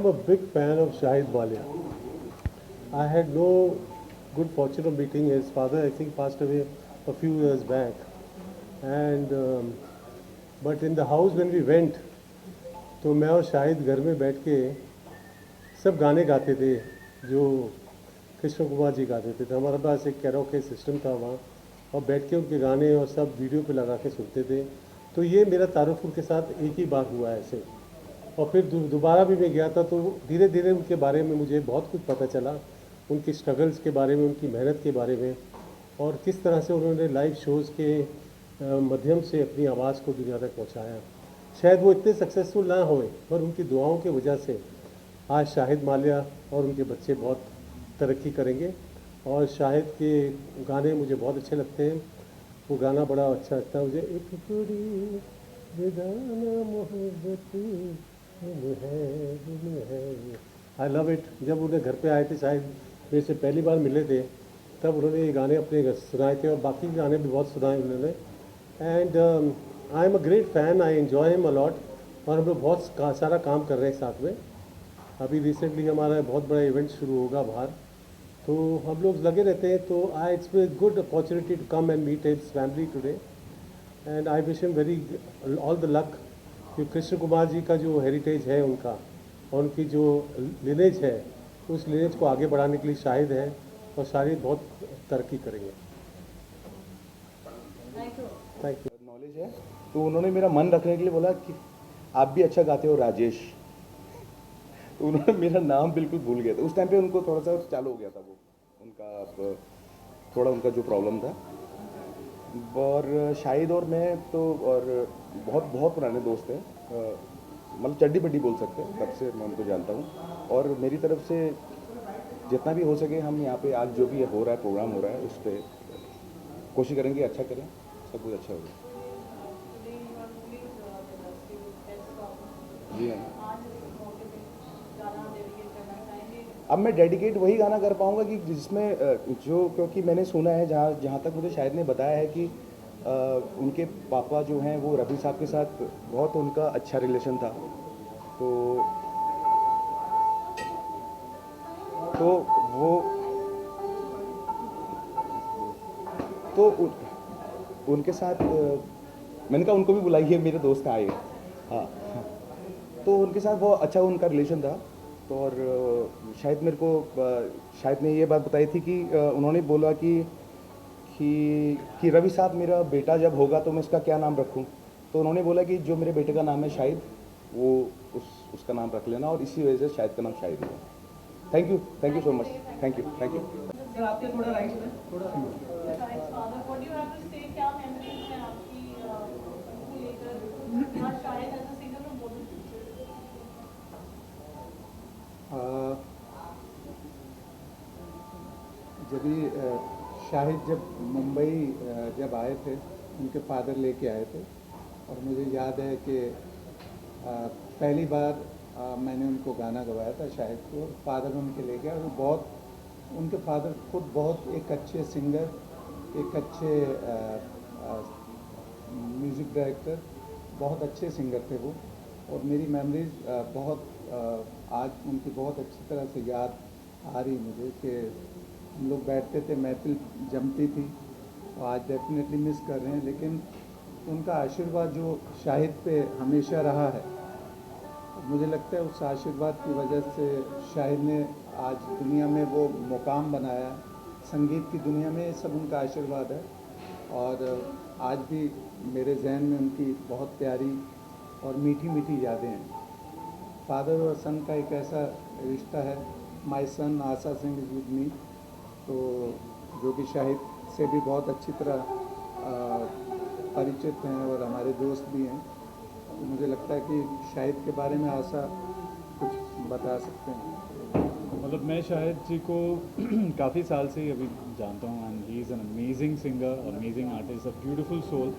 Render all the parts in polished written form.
am a big fan of Shahid Walia. I had no good fortune of meeting his father. I think passed away a few years back. And but in the house when we went, तो मैं और शाहिद घर में बैठ के सब गाने गाते थे जो कृष्ण कुमार जी गाते थे। तो हमारे पास एक कैरोके सिस्टम था वहाँ, और बैठ के उनके गाने और सब वीडियो पे लगा के सुनते थे। तो ये मेरा तारुफुर के साथ एक ही बार हुआ है ऐसे। और फिर दोबारा भी मैं गया था, तो धीरे धीरे उनके बारे में मुझे बहुत कुछ पता चला, उनकी स्ट्रगल्स के बारे में, उनकी मेहनत के बारे में, और किस तरह से उन्होंने लाइव शोज़ के माध्यम से अपनी आवाज़ को दुनिया तक पहुंचाया। शायद वो इतने सक्सेसफुल ना होए, पर उनकी दुआओं की वजह से आज शाहिद माल्या और उनके बच्चे बहुत तरक्की करेंगे। और शाहिद के गाने मुझे बहुत अच्छे लगते हैं। वो गाना बड़ा अच्छा लगता है मुझे, एक पूरी बेगाना मोहब्बत है दिल है। I love it. जब उन्हें घर पे आए थे, शायद मेरे से पहली बार मिले थे, तब उन्होंने ये गाने अपने घर सुनाए थे, और बाकी गाने भी बहुत सुनाए उन्होंने। And I am a great fan, I enjoy him a lot. और हम लोग बहुत सारा काम कर रहे हैं साथ में। अभी रिसेंटली हमारा बहुत बड़ा इवेंट शुरू होगा बाहर, तो हम लोग लगे रहते हैं। तो I it's a good opportunity to come and meet his family today, and I wish him very all the luck. कि कृष्ण कुमार जी का जो हेरिटेज है उनका, और उनकी जो लिनेज है, उस लिनेज को आगे बढ़ाने के लिए शाहिद है, और शाहिद बहुत तरक्की करेंगे। Thank you. नॉलेज है, तो उन्होंने मेरा मन रखने के लिए बोला कि आप भी अच्छा गाते हो राजेश। तो उन्होंने मेरा नाम बिल्कुल भूल गया था उस टाइम पे। उनको थोड़ा सा चालू हो गया था वो, उनका थोड़ा उनका जो प्रॉब्लम था। और शाहिद और मैं तो और बहुत बहुत पुराने दोस्त हैं, मतलब चड्डी बड्डी बोल सकते हैं, तब से मैं उनको जानता हूँ। और मेरी तरफ से जितना भी हो सके हम यहाँ पे आज जो भी हो रहा है, प्रोग्राम हो रहा है, उस पर कोशिश करेंगे अच्छा करें, सब कुछ अच्छा होगा। जी हाँ। अब मैं डेडिकेट वही गाना कर पाऊँगा कि जिसमें जो, क्योंकि मैंने सुना है, जहाँ जहाँ तक मुझे शायद ने बताया है कि उनके पापा जो हैं वो रफ़ी साहब के साथ बहुत उनका अच्छा रिलेशन था। तो वो तो उनके साथ मैंने कहा उनको भी बुलाइए, मेरे दोस्त आए। हाँ, तो उनके साथ वो अच्छा उनका रिलेशन था। तो और शायद मेरे को शायद ने ये बात बताई थी कि उन्होंने बोला कि रवि साहब मेरा बेटा जब होगा तो मैं इसका क्या नाम रखूं। तो उन्होंने बोला कि जो मेरे बेटे का नाम है शाहिद, वो उसका नाम रख लेना, और इसी वजह से शाहिद का नाम शाहिद हुआ। Thank you so much. Thank you. Sir आपके थोड़ा राइट में थोड़ा जब शाहिद जब मुंबई जब आए थे, उनके फादर लेके आए थे, और मुझे याद है कि पहली बार मैंने उनको गाना गवाया था शाहिद को, फादर उनके लेके आए। और बहुत, उनके फादर खुद बहुत एक अच्छे सिंगर, एक अच्छे म्यूज़िक डायरेक्टर, बहुत अच्छे सिंगर थे वो। और मेरी मेमोरीज बहुत आज उनकी बहुत अच्छी तरह से याद आ रही मुझे कि हम लोग बैठते थे, महफिल जमती थी। और आज डेफिनेटली मिस कर रहे हैं, लेकिन उनका आशीर्वाद जो शाहिद पे हमेशा रहा है, मुझे लगता है उस आशीर्वाद की वजह से शाहिद ने आज दुनिया में वो मुकाम बनाया। संगीत की दुनिया में ये सब उनका आशीर्वाद है। और आज भी मेरे जहन में उनकी बहुत प्यारी और मीठी मीठी यादें हैं। फादर और सन का एक ऐसा रिश्ता है। My son Asha Singh is with me, तो जो कि शाहिद से भी बहुत अच्छी तरह परिचित हैं और हमारे दोस्त भी हैं। तो मुझे लगता है कि शाहिद के बारे में आशा कुछ बता सकते हैं। मतलब मैं शाहिद जी को काफ़ी साल से ही अभी जानता हूँ, and he is an amazing singer, amazing artist, a beautiful soul.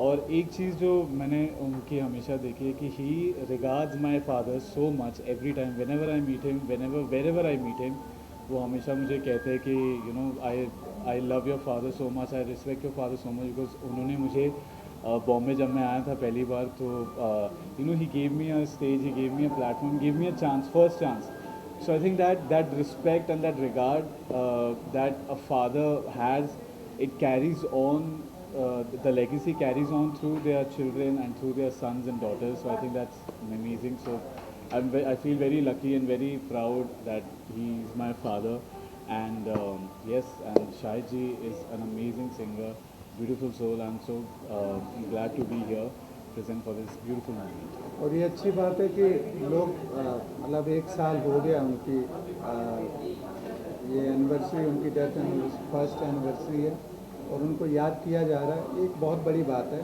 और एक चीज़ जो मैंने उनकी हमेशा देखी है कि he regards my father so much every time, whenever I meet him, wherever I meet him, वो हमेशा मुझे कहते हैं कि I love your father so much, I respect your father so much, because उन्होंने मुझे बॉम्बे जब मैं आया था पहली बार तो you know he gave me a stage, he gave me a platform, give me a chance, first chance. So I think that respect and that regard that a father has, it carries on, the legacy carries on through their children and through their sons and daughters. So I think that's amazing. So I feel very lucky and very proud that he is my father. And yes, and Shahid ji is an amazing singer, beautiful soul. I'm so glad to be here, present for this beautiful moment. और ये अच्छी बात है कि लोग मतलब 1 साल हो गया उनकी ये एनिवर्सरी, उनकी डेथ एनिवर्सरी, फर्स्ट एनिवर्सरी है और उनको याद किया जा रहा है, ये एक बहुत बड़ी बात है.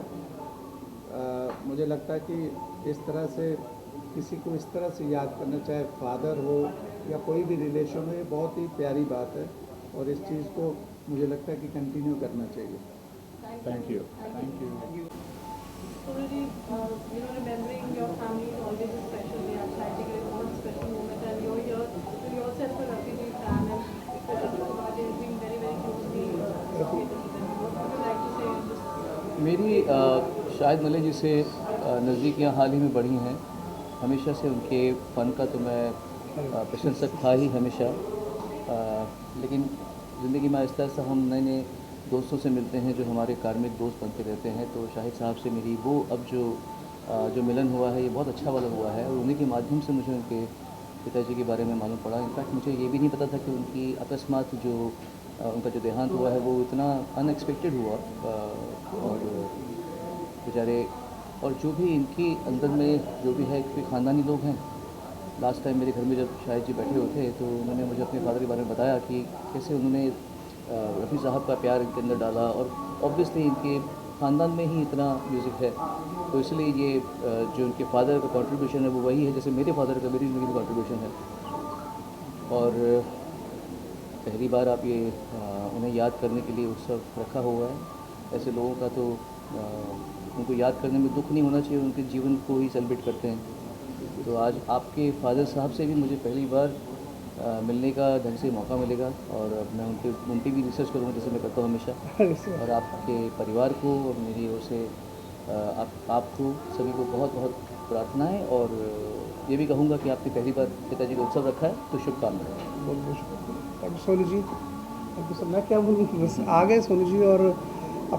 मुझे लगता है कि इस तरह से किसी को इस तरह से याद करना, चाहे फादर हो या कोई भी रिलेशन हो, ये बहुत ही प्यारी बात है और इस चीज़ को मुझे लगता है कि कंटिन्यू करना चाहिए. Thank you. Thank you. Already, remembering your family is always a special day. I'm trying to get a बहुत special moment, and you're here. So yourself a refugee fan, and because Kumar has been very, very closely associated with them. What would you like to say in this? मेरी शाहिद मलिक जी से नज़दीकियाँ हाल ही में बढ़ी हैं. हमेशा से उनके फ़न का तो मैं प्रशंसक था ही हमेशा, लेकिन ज़िंदगी में आहिस्ता आहिस्ता हम नए नए दोस्तों से मिलते हैं जो हमारे कार्मिक दोस्त बनते रहते हैं. तो शाहिद साहब से मेरी वो अब जो मिलन हुआ है ये बहुत अच्छा वाला हुआ है और उन्हीं के माध्यम से मुझे उनके पिताजी के बारे में मालूम पड़ा. इनफैक्ट मुझे ये भी नहीं पता था कि उनकी अकस्मात उनका जो देहांत हुआ है वो इतना अनएक्सपेक्टेड हुआ. और बेचारे, और जो भी इनकी अंदर में जो भी है, कोई ख़ानदानी लोग हैं. लास्ट टाइम मेरे घर में जब शाहिद जी बैठे हुए थे तो उन्होंने मुझे अपने फादर के बारे में बताया कि कैसे उन्होंने रफ़ी साहब का प्यार इनके अंदर डाला और ऑब्वियसली इनके ख़ानदान में ही इतना म्यूज़िक है. तो इसलिए ये जो उनके फादर का कंट्रीब्यूशन है वो वही है जैसे मेरे फादर का मेरी ज़िंदगी में कंट्रीब्यूशन है. और पहली बार आप ये उन्हें याद करने के लिए उत्सव रखा हुआ है. ऐसे लोगों का तो उनको याद करने में दुख नहीं होना चाहिए, उनके जीवन को ही सेलिब्रेट करते हैं. तो आज आपके फादर साहब से भी मुझे पहली बार मिलने का ढंग से मौका मिलेगा और मैं उनकी भी रिसर्च करूँगा जैसे मैं करता हूँ हमेशा. और आपके परिवार को और मेरी ओर से आपको सभी को बहुत बहुत प्रार्थनाएं. और ये भी कहूँगा कि आपने पहली बार पिताजी का उत्सव रखा है तो शुभकामनाएं. बहुत बहुत शुक्रिया डॉक्टर सोनू जी. डॉक्टर साहब मैं क्या बोलूँ, बस आ गए सोनू जी और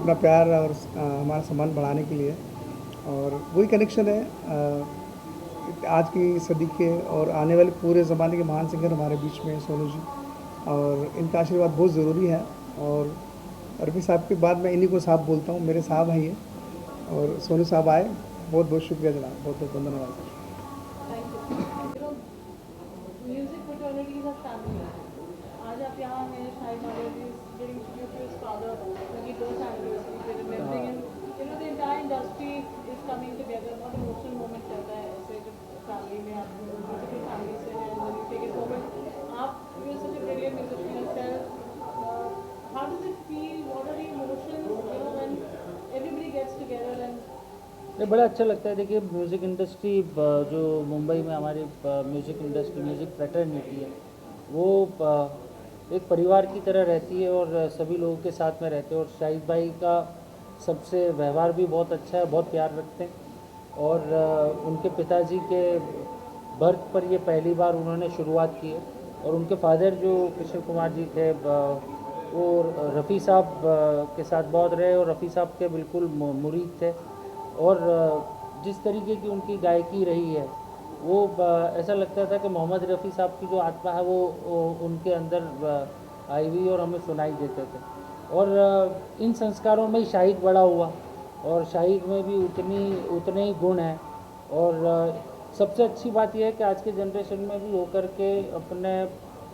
अपना प्यार और हमारा सम्मान बढ़ाने के लिए. और वही कनेक्शन है आज की सदी के और आने वाले पूरे ज़माने के महान सिंगर हमारे बीच में सोनू जी, और इनका आशीर्वाद बहुत ज़रूरी है. और रफ़ी साहब के बाद मैं इन्हीं को साहब बोलता हूँ, मेरे साहब हैं ये. और सोनू साहब आए, बहुत बहुत शुक्रिया जनाब, बहुत बहुत धन्यवाद. Thank you. Music fraternity is a family. आज आप यहाँ हैं, Shahid Malik is giving tribute to his father, उनकी birth anniversary, we're remembering him. The entire industry is coming together. बहुत emotional moment रहता है ऐसे जब family में आप beautiful family से हैं, and then you take it forward. आप you're such a brilliant musician yourself. How does it feel? What are the emotions? When everybody gets together and ये बड़ा अच्छा लगता है. देखिए म्यूज़िक इंडस्ट्री जो मुंबई में हमारी म्यूज़िक इंडस्ट्री, म्यूज़िक फ्रेटर्निटी है, वो एक परिवार की तरह रहती है और सभी लोगों के साथ में रहते हैं. और शाहिद भाई का सबसे व्यवहार भी बहुत अच्छा है, बहुत प्यार रखते हैं. और उनके पिताजी के बर्थ पर ये पहली बार उन्होंने शुरुआत की है. और उनके फादर जो किशोर कुमार जी थे वो रफ़ी साहब के साथ बहुत रहे और रफ़ी साहब के बिल्कुल मुरीद थे. और जिस तरीके की उनकी गायकी रही है वो ऐसा लगता था कि मोहम्मद रफ़ी साहब की जो आत्मा है वो उनके अंदर आई हुई और हमें सुनाई देते थे. और इन संस्कारों में ही शाहिद बड़ा हुआ और शाहिद में भी उतने ही गुण हैं. और सबसे अच्छी बात यह है कि आज के जनरेशन में भी होकर के अपने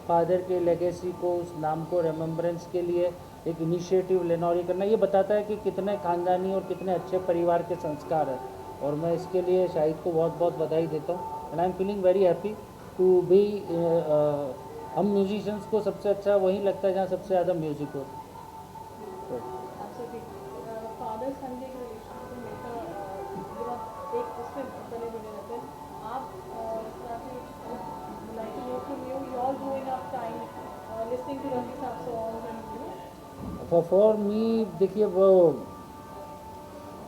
फादर के लेगेसी को, उस नाम को रिमेम्बरेंस के लिए एक इनिशिएटिव लेना और ये करना, ये बताता है कि कितने ख़ानदानी और कितने अच्छे परिवार के संस्कार हैं. और मैं इसके लिए शाहिद को बहुत बहुत बधाई देता हूँ. And I am feeling very happy to be. हम म्यूजिशियंस को सबसे अच्छा वहीं लगता है जहाँ सबसे ज़्यादा म्यूज़िक हो. Absolutely. Father son के रिलेशन को लेकर एक उसमें बने बने रहते हैं. आप like to know from you, you all growing up time listening to Rafi Saab songs and for me देखिए वो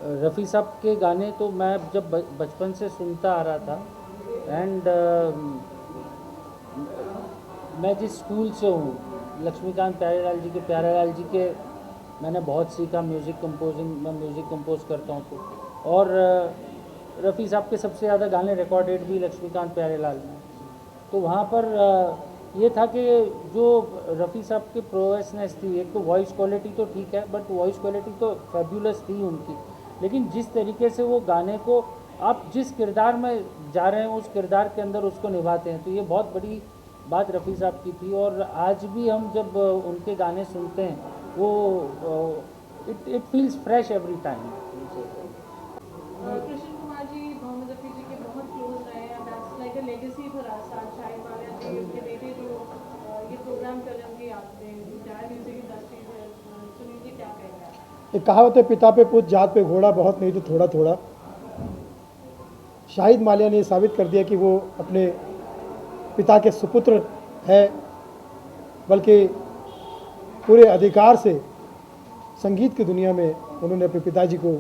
रफ़ी साहब के गाने तो मैं जब बचपन से सुनता आ रहा था। एंड मैं जिस स्कूल से हूँ, लक्ष्मीकांत प्यारेलाल जी के मैंने बहुत सीखा म्यूज़िक कंपोजिंग। मैं म्यूज़िक कंपोज करता हूँ तो। और रफ़ी साहब के सबसे ज़्यादा गाने रिकॉर्डेड भी लक्ष्मीकांत प्यारेलाल में। तो वहाँ पर ये था कि जो रफ़ी साहब की प्रोवेसनेस थी, एक तो वॉइस क्वालिटी तो ठीक है, बट वॉइस क्वालिटी तो फैबुलस थी उनकी, लेकिन जिस तरीके से वो गाने को आप जिस किरदार में जा रहे हैं उस किरदार के अंदर उसको निभाते हैं, तो ये बहुत बड़ी बात रफ़ी साहब की थी। और आज भी हम जब उनके गाने सुनते हैं वो it feels fresh every time. Krishna Kumar ji Mohammed Rafi ji के बहुत क्लोज रहे हैं। That's like a legacy for us. आज शाहिद मालिया जी उनके बेटे जो ये प्रोग्राम कर रहे हैं उनकी याद में इंटायर म्यूजिक इंडस्ट्री में। सुनील जी क्या कहेंगे? एक कहावत है, पिता पे पूछ जात पे घोड़ा, बहुत नहीं तो थोड़ा थोड़ा। शाहिद मालिया ने साबित कर दिया कि वो अपने पिता के सुपुत्र है, बल्कि पूरे अधिकार से संगीत की दुनिया में उन्होंने अपने पिताजी को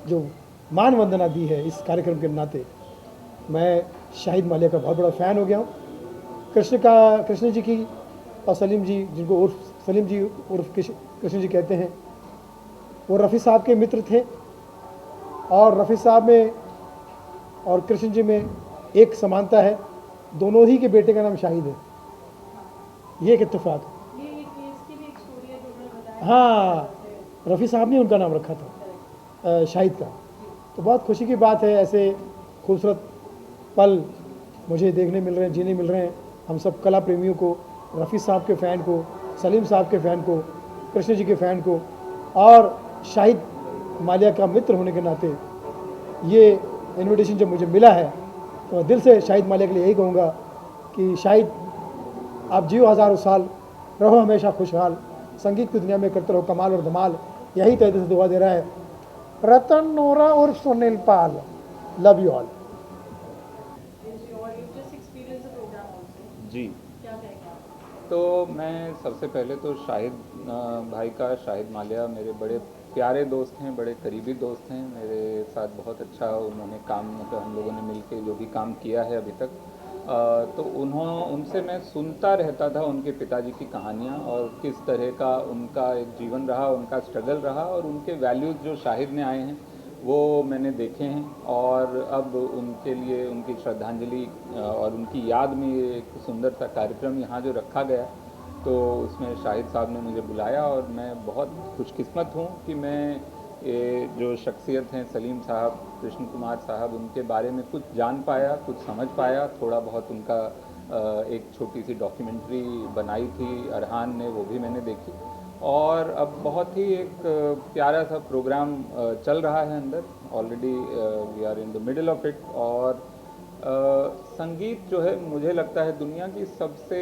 जो मान वंदना दी है इस कार्यक्रम के नाते, मैं शाहिद मालिया का बहुत बड़ा फ़ैन हो गया हूँ। कृष्ण जी की और सलीम जी, जिनको उर्फ सलीम जी उर्फ कृष्ण जी कहते हैं, वो रफ़ी साहब के मित्र थे। और रफ़ी साहब में और कृष्ण जी में एक समानता है, दोनों ही के बेटे का नाम शाहिद है। ये एक इत्तेफाक है। ये इसकी भी एक स्टोरी है जो उन्होंने बताया। हाँ, रफ़ी साहब ने उनका नाम रखा था शाहिद का। तो बहुत खुशी की बात है, ऐसे खूबसूरत पल मुझे देखने मिल रहे हैं, जीने मिल रहे हैं। हम सब कला प्रेमियों को, रफ़ी साहब के फ़ैन को, सलीम साहब के फ़ैन को, कृष्ण जी के फ़ैन को, और शाहिद मालिया का मित्र होने के नाते ये इनविटेशन जब मुझे मिला है तो मैं दिल से शाहिद मालिया के लिए यही कहूँगा कि शाहिद, आप जियो हज़ारों साल, रहो हमेशा खुशहाल, संगीत की दुनिया में करते रहो कमाल और धमाल। यही तय से दुआ दे रहा है रतन नोरा उर्फ Sunil Pal. Love you all. जी, क्या कहेंगे आप? तो मैं सबसे पहले तो शाहिद भाई का, शाहिद मालिया मेरे बड़े प्यारे दोस्त हैं, बड़े करीबी दोस्त हैं। मेरे साथ बहुत अच्छा उन्होंने काम, मतलब हम लोगों ने मिलके जो भी काम किया है अभी तक, तो उनसे मैं सुनता रहता था उनके पिताजी की कहानियाँ और किस तरह का उनका एक जीवन रहा, उनका स्ट्रगल रहा, और उनके वैल्यूज़ जो शाहिद में आए हैं वो मैंने देखे हैं। और अब उनके लिए उनकी श्रद्धांजलि और उनकी याद में ये एक सुंदर सा कार्यक्रम यहाँ जो रखा गया, तो उसमें शाहिद साहब ने मुझे बुलाया और मैं बहुत खुशकिस्मत हूँ कि मैं ये जो शख्सियत हैं सलीम साहब, कृष्ण कुमार साहब, उनके बारे में कुछ जान पाया, कुछ समझ पाया। थोड़ा बहुत उनका एक छोटी सी डॉक्यूमेंट्री बनाई थी अरहान ने, वो भी मैंने देखी। और अब बहुत ही एक प्यारा सा प्रोग्राम चल रहा है अंदर, already we are in the middle of it. और संगीत जो है मुझे लगता है दुनिया की सबसे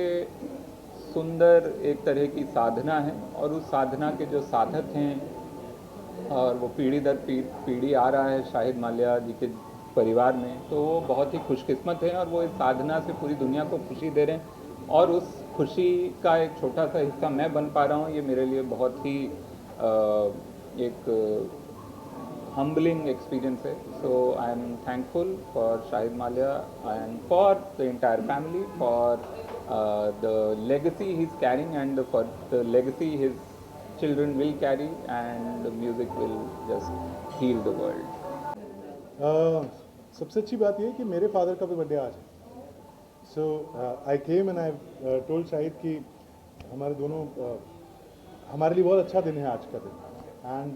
सुंदर एक तरह की साधना है, और उस साधना के जो साधक हैं, और वो पीढ़ी दर पीढ़ी आ रहा है शाहिद मालिया जी के परिवार में, तो वो बहुत ही खुशकिस्मत हैं और वो इस साधना से पूरी दुनिया को खुशी दे रहे हैं। और उस खुशी का एक छोटा सा हिस्सा मैं बन पा रहा हूँ, ये मेरे लिए बहुत ही एक humbling experience है। So I am thankful for Shahid Malia and for the entire family for the legacy he's carrying and for the legacy his children will carry, and the music will just heal the world. सबसे अच्छी बात ये है कि मेरे father का भी birthday आज है। So I came and I told Shahid कि हमारे दोनों हमारे लिए बहुत अच्छा दिन है आज का दिन। एंड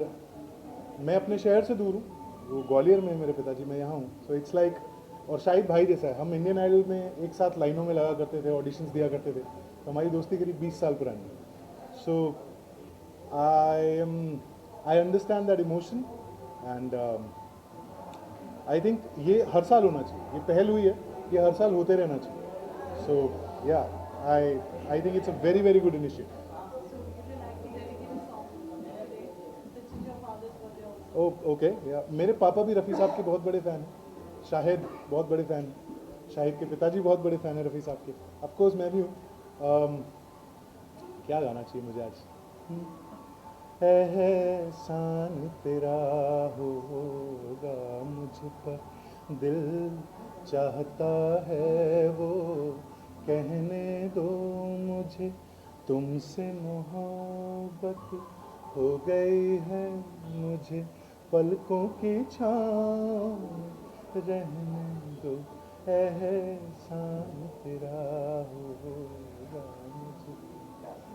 मैं अपने शहर से दूर हूँ, वो ग्वालियर में है मेरे पिताजी, मैं यहाँ हूँ। सो इट्स लाइक, और शाहिद भाई जैसा है। हम इंडियन आइडल में एक साथ लाइनों में लगा करते थे, ऑडिशंस दिया करते थे, तो हमारी दोस्ती करीब 20 साल पुरानी है। So I understand that emotion and I think ये हर साल होना चाहिए। ये पहल हुई है, ये हर साल होते रहना चाहिए। सो या I think it's a very very good initiative. Okay, या मेरे पापा भी रफ़ी साहब के बहुत बड़े फ़ैन हैं, शाहिद बहुत बड़े फ़ैन हैं, शाहिद के पिताजी बहुत बड़े फ़ैन हैं रफ़ी साहब के। ऑफकोर्स मैं भी हूँ। क्या गाना चाहिए मुझे आज? एहसान तेरा होगा मुझ पर, दिल चाहता है वो कहने दो मुझे, तुमसे मोहब्बत हो गई है मुझे, पलकों की छाँव रहने दो, एहसान तेरा होगा मुझे।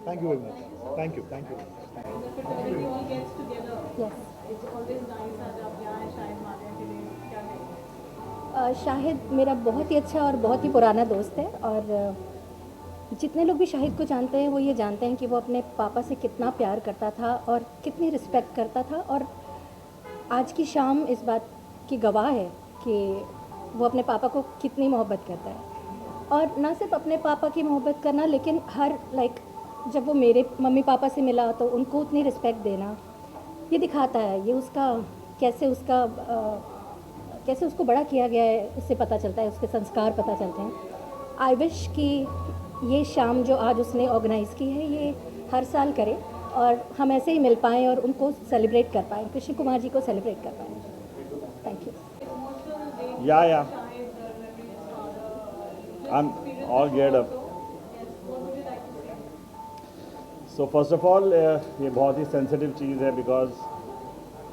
Thank you very much, thank you, thank you. The fraternity all gets together. Yes. It's always nice आज आप यहाँ हैं शाहिद मालिया के लिए, क्या कहेंगे? शाहिद मेरा बहुत ही अच्छा और बहुत ही पुराना दोस्त है, और जितने लोग भी शाहिद को जानते हैं वो ये जानते हैं कि वो अपने पापा से कितना प्यार करता था और कितनी रिस्पेक्ट करता था, और आज की शाम इस बात की गवाह है कि वो अपने पापा को कितनी मोहब्बत करता है। और ना सिर्फ अपने पापा की मोहब्बत करना, लेकिन हर जब वो मेरे मम्मी पापा से मिला तो उनको उतनी रिस्पेक्ट देना, ये दिखाता है, ये उसका कैसे उसको बड़ा किया गया है, इससे पता चलता है, उसके संस्कार पता चलते हैं। आई विश कि ये शाम जो आज उसने ऑर्गेनाइज़ की है ये हर साल करे और हम ऐसे ही मिल पाएँ और उनको सेलिब्रेट कर पाएँ, कृष्ण कुमार जी को सेलिब्रेट कर पाएँ। Thank you. Yeah. I'm all geared up. So first of all, ये बहुत ही sensitive चीज़ है because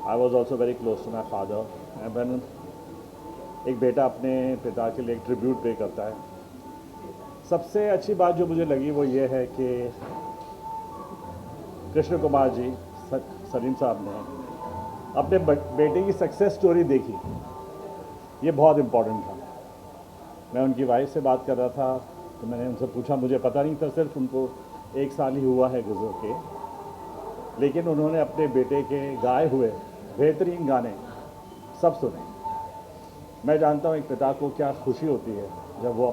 I was also very close to my father. And when एक बेटा अपने पिता के लिए एक ट्रिब्यूट पे करता है, सबसे अच्छी बात जो मुझे लगी वो ये है कि कृष्ण कुमार जी, सलीम साहब ने अपने बेटे की सक्सेस स्टोरी देखी। ये बहुत इम्पोर्टेंट था। मैं उनकी वाइफ से बात कर रहा था तो मैंने उनसे पूछा, मुझे पता नहीं था, सिर्फ उनको 1 साल ही हुआ है गुजर के, लेकिन उन्होंने अपने बेटे के गाए हुए बेहतरीन गाने सब सुने। मैं जानता हूँ एक पिता को क्या खुशी होती है जब वो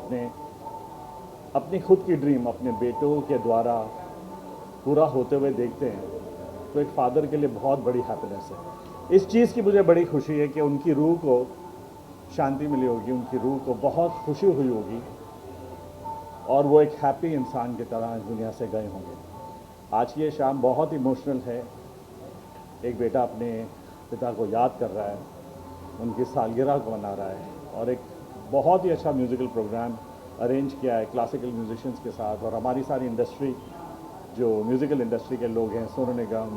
अपनी खुद की ड्रीम अपने बेटों के द्वारा पूरा होते हुए देखते हैं, तो एक फादर के लिए बहुत बड़ी हैप्पीनेस है। इस चीज़ की मुझे बड़ी खुशी है कि उनकी रूह को शांति मिली होगी, उनकी रूह को बहुत खुशी हुई होगी और वो एक हैप्पी इंसान की तरह इस दुनिया से गए होंगे। आज की ये शाम बहुत इमोशनल है। एक बेटा अपने पिता को याद कर रहा है, उनकी सालगिरह को मना रहा है और एक बहुत ही अच्छा म्यूज़िकल प्रोग्राम अरेंज किया है क्लासिकल म्यूजिशियंस के साथ, और हमारी सारी इंडस्ट्री जो म्यूज़िकल इंडस्ट्री के लोग हैं, सोनू निगम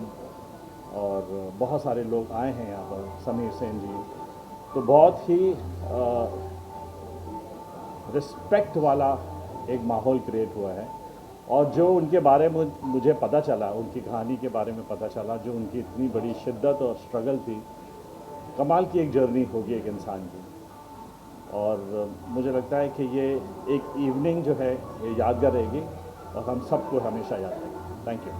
और बहुत सारे लोग आए हैं यहाँ पर, समीर सेन जी, तो बहुत ही रिस्पेक्ट वाला एक माहौल क्रिएट हुआ है। और जो उनके बारे में मुझे पता चला, उनकी कहानी के बारे में पता चला, जो उनकी इतनी बड़ी शिद्दत और स्ट्रगल थी, कमाल की एक जर्नी होगी एक इंसान की। और मुझे लगता है कि ये एक इवनिंग जो है ये यादगार रहेगी और हम सबको हमेशा याद रहेगी। Thank you.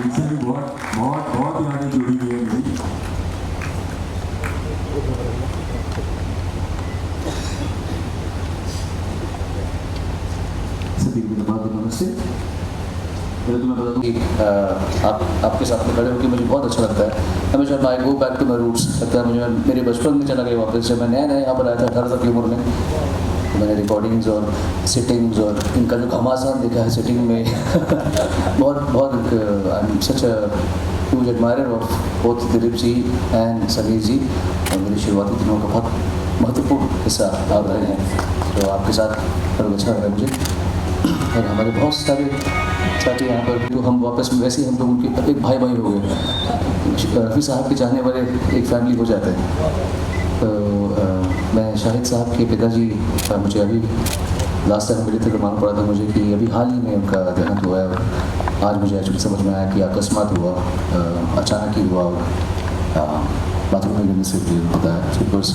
इनसे भी बहुत यादें जुड़ी हुई है मेरी। सभी को नमस्ते। पहले तो मैं बता दूँ कि आपके साथ में खड़े होकर मुझे बहुत अच्छा लगता है। हमेशा I go back to my roots, लगता है मुझे मेरे बचपन में चला गया वापस। जब मैं नया यहाँ पर आया था 18 साल की उम्र में, तो मैंने रिकॉर्डिंग्स और सिटिंग्स और इनका जो घमासान देखा है सिटिंग में बहुत I am such a huge admirer of both Dilip ji and Sameer ji, और मेरे शुरुआती दिनों का बहुत महत्वपूर्ण हिस्सा आप रहे हैं। तो आपके साथ बहुत अच्छा लगा मुझे, और हमारे बहुत सारे साथी यहाँ पर जो हम वापस में वैसे ही हम लोग उनके एक भाई हो गए। रफ़ी साहब के चाहने वाले एक फैमिली हो जाते हैं। तो मैं शाहिद साहब के पिताजी मुझे अभी लास्ट टाइम मिले थे तो मालूम पड़ा था मुझे कि अभी हाल ही में उनका देहांत हुआ है, और आज मुझे एक्चुअली समझ में आया कि अकस्मात हुआ, अचानक ही हुआ, और बाथरूम में गिरने से पता है। बिकॉज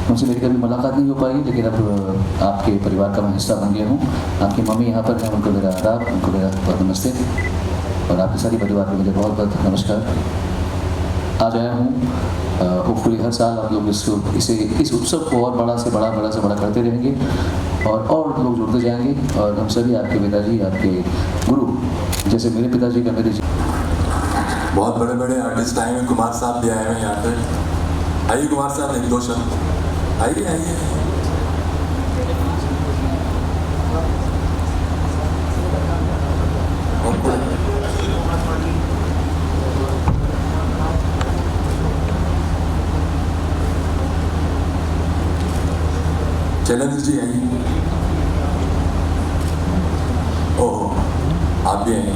उनसे मेरी कभी मुलाकात नहीं हो पाई, लेकिन अब आपके परिवार का मैं हिस्सा बन गया हूँ। आपकी मम्मी यहाँ पर हैं, उनको मेरा आदाब, उनको मेरा बहुत नमस्ते, और आपके सारे परिवार को मुझे बहुत बहुत नमस्कार। आज आया हूँ, होपफुली हर साल आप लोग इस उत्सव को और बड़ा से बड़ा करते रहेंगे, और लोग जुड़ते जाएंगे, और हम सभी आपके पिताजी, आपके गुरु जैसे मेरे पिताजी का मेरे बहुत बड़े आर्टिस्ट आए हैं। कुमार साहब भी आए हैं यहाँ पे। आइए कुमार साहब, एक दो शब्द आइए। शैलेंद्र जी आइए। ओह, आप भी आइए।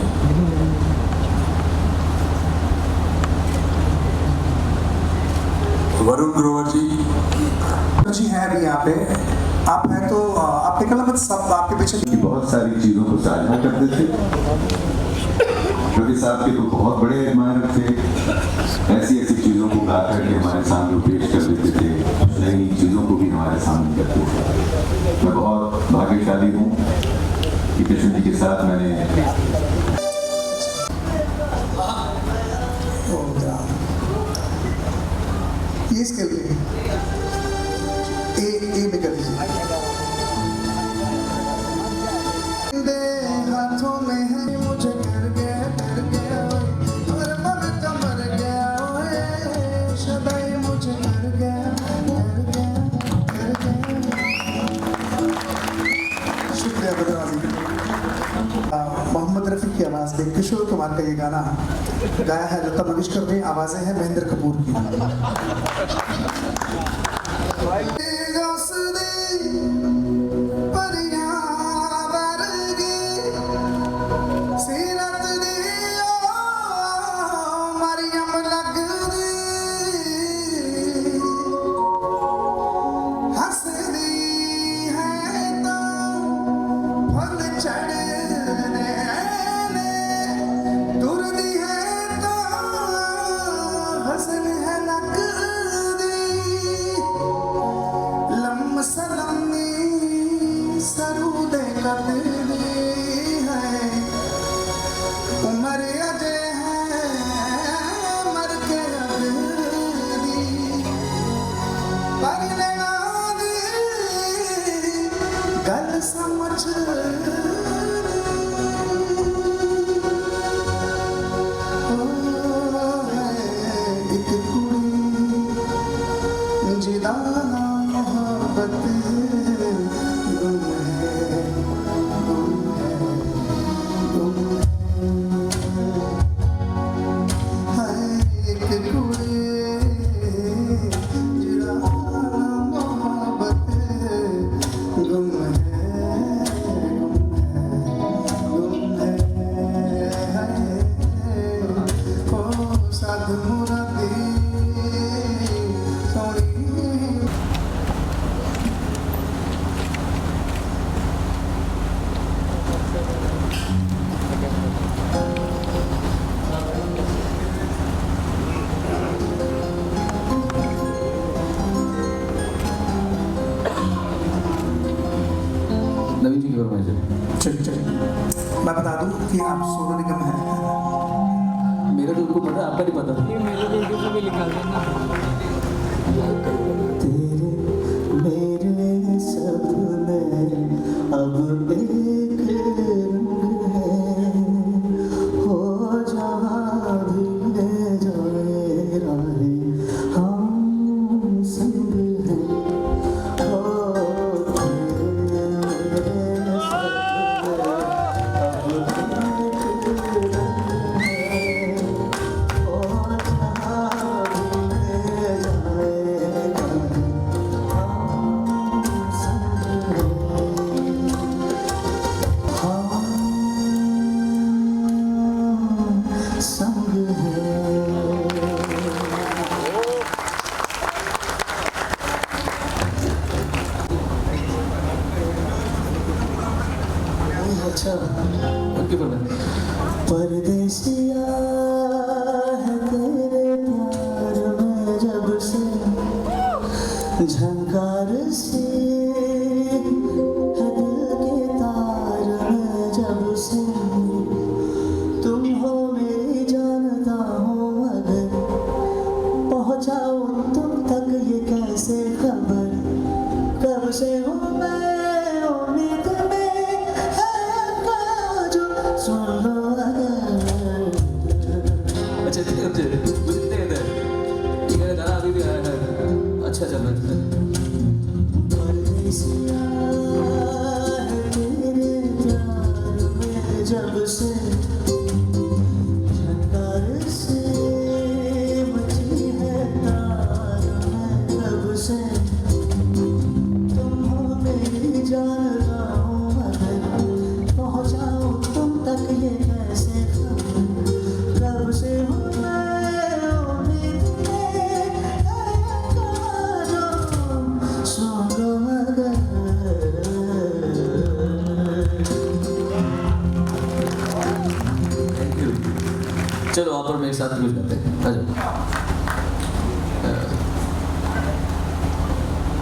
वरुण ग्रोवर जी हैं अभी यहाँ पे, आप हैं तो आप निकलना मत, सब आपके पीछे। बहुत सारी चीज़ों को साझा करते थे। रवि साहब के तो बहुत बड़े एडमायर थे, ऐसी ऐसी चीज़ों को गा करके हमारे सामने पेश कर देते थे, नई चीज़ों को भी हमारे सामने करते थे। मैं बहुत भाग्यशाली हूँ कि कृष्ण जी के साथ मैंने ये इसके लिए ए में कर दीजिए। हाथों में है मुझे कर गया और मन तो मर गया ओए, सदाई मुझे कर गया। शुक्रिया बदराजी। मोहम्मद रफ़ी की आवाज़ में किशोर कुमार का ये गाना गाया है लता मंगेशकर ने, आवाज़ें हैं महेंद्र कपूर की। नवीन जी की फरमाइश है। चलिए मैं बता दूं कि आप सोनू निगम हैं। मेरा तो उनको पता, आपका नहीं पता। ये मेरे वीडियो को भी निकाल देना। तेरे मेरे सपने अब एक रंग है, हो जहाँ भी ले जाए राहें हम संग हैं। अच्छा, उनकी फरमाइश। परदेसिया है तेरे प्यार में जब से, झंकार सी है दिल के तार में जब से, तुम हो मेरी जानता हूँ मगर पहुँचाऊँ तुम तक ये कैसे खबर, कब से हूँ मैं उम्मीद में सुन लो अगर। अच्छा मुझे कितने कहते हैं, ठीक है गाना अभी भी आया है। अच्छा चल रहा है। परदेसिया है तेरे प्यार में जब से, झंकार से मची है तार में तब से, तुम हो चलो आप और मैं एक साथ कुछ करते हैं। आ जाओ।